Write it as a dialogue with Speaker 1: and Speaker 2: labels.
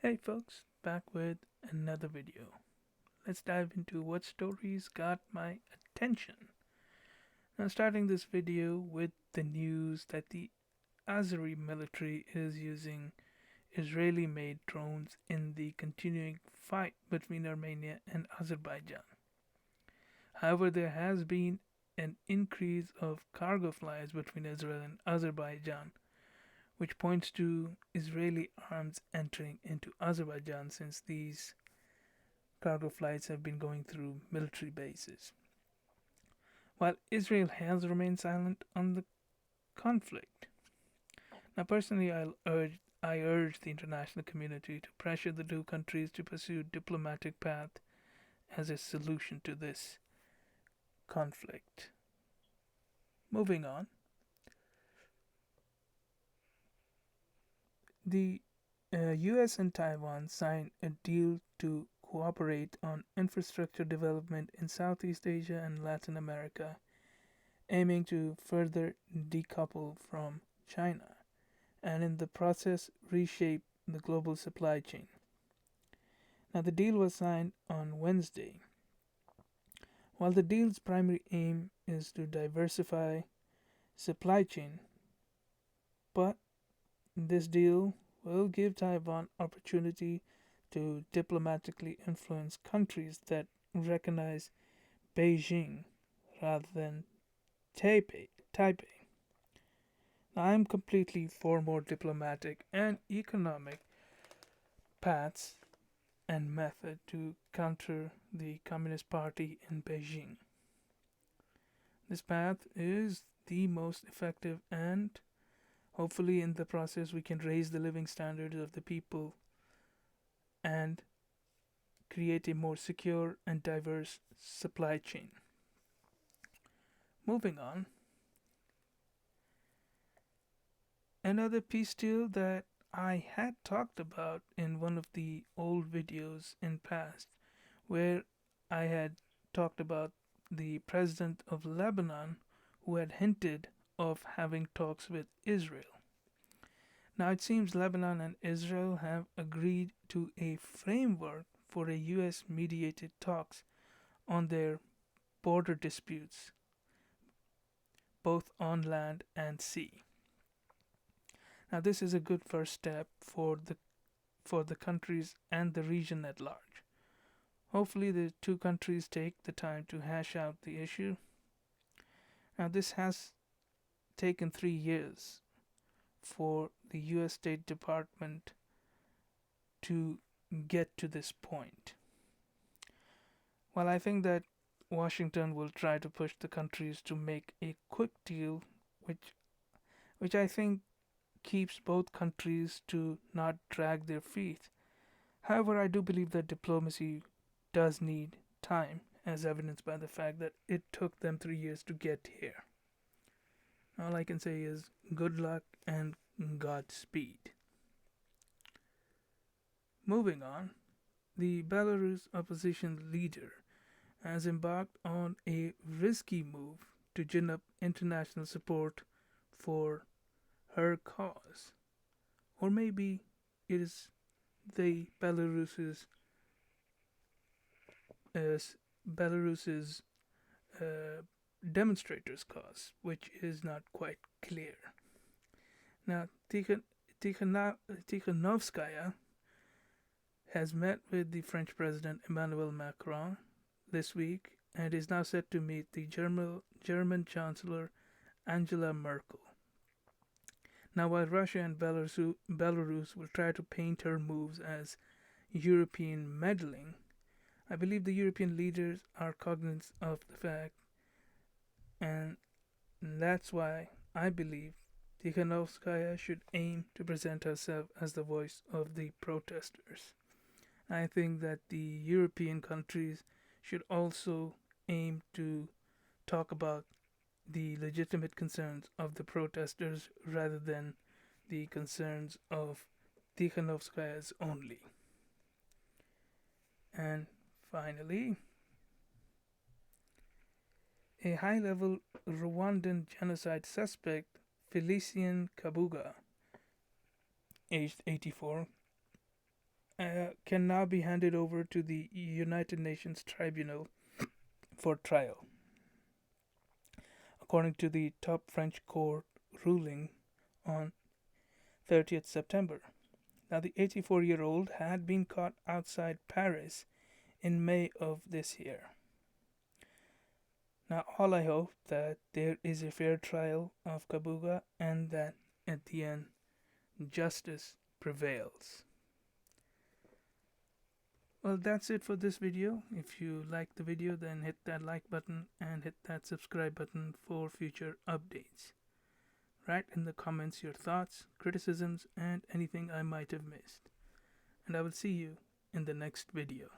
Speaker 1: Hey folks, back with another video. Let's dive into what stories got my attention. Now, starting this video with the news that the Azeri military is using Israeli made drones in the continuing fight between Armenia and Azerbaijan. However, there has been an increase of cargo flights between Israel and Azerbaijan, which points to Israeli arms entering into Azerbaijan since these cargo flights have been going through military bases. While Israel has remained silent on the conflict. Now, personally, I urge the international community to pressure the two countries to pursue diplomatic path as a solution to this conflict. Moving on, the U.S. and Taiwan signed a deal to cooperate on infrastructure development in Southeast Asia and Latin America, aiming to further decouple from China and in the process reshape the global supply chain. Now, the deal was signed on Wednesday. While the deal's primary aim is to diversify supply chain, but this deal will give Taiwan opportunity to diplomatically influence countries that recognize Beijing rather than Taipei. Now, I'm completely for more diplomatic and economic paths and method to counter the Communist Party in Beijing. This path is the most effective, and hopefully in the process we can raise the living standards of the people and create a more secure and diverse supply chain. Moving on, another peace deal that I had talked about in one of the old videos in past, where I had talked about the president of Lebanon who had hinted of having talks with Israel. Now it seems Lebanon and Israel have agreed to a framework for a US mediated talks on their border disputes, both on land and sea. Now this is a good first step for the countries and the region at large. Hopefully the two countries take the time to hash out the issue. Now this has taken 3 years for the US State Department to get to this point. While I think that Washington will try to push the countries to make a quick deal, which I think keeps both countries to not drag their feet. However, I do believe that diplomacy does need time, as evidenced by the fact that it took them 3 years to get here. All I can say is good luck and Godspeed. Moving on, the Belarus opposition leader has embarked on a risky move to gin up international support for her cause. Or maybe it is the Belarus's uh, demonstrators' cause, which is not quite clear. Now, Tikhanovskaya has met with the French President Emmanuel Macron this week and is now set to meet the German Chancellor Angela Merkel. Now, while Russia and Belarus will try to paint her moves as European meddling, I believe the European leaders are cognizant of the fact, and that's why I believe Tikhanovskaya should aim to present herself as the voice of the protesters. I think that the European countries should also aim to talk about the legitimate concerns of the protesters rather than the concerns of Tikhanovskaya's only. And finally, a high level Rwandan genocide suspect, Felicien Kabuga, aged 84, can now be handed over to the United Nations Tribunal for trial, according to the top French court ruling on 30th September. Now, the 84-year-old had been caught outside Paris in May of this year. Now, all I hope that there is a fair trial of Kabuga and that at the end justice prevails. Well, that's it for this video. If you liked the video, then hit that like button and hit that subscribe button for future updates. Write in the comments your thoughts, criticisms, and anything I might have missed. And I will see you in the next video.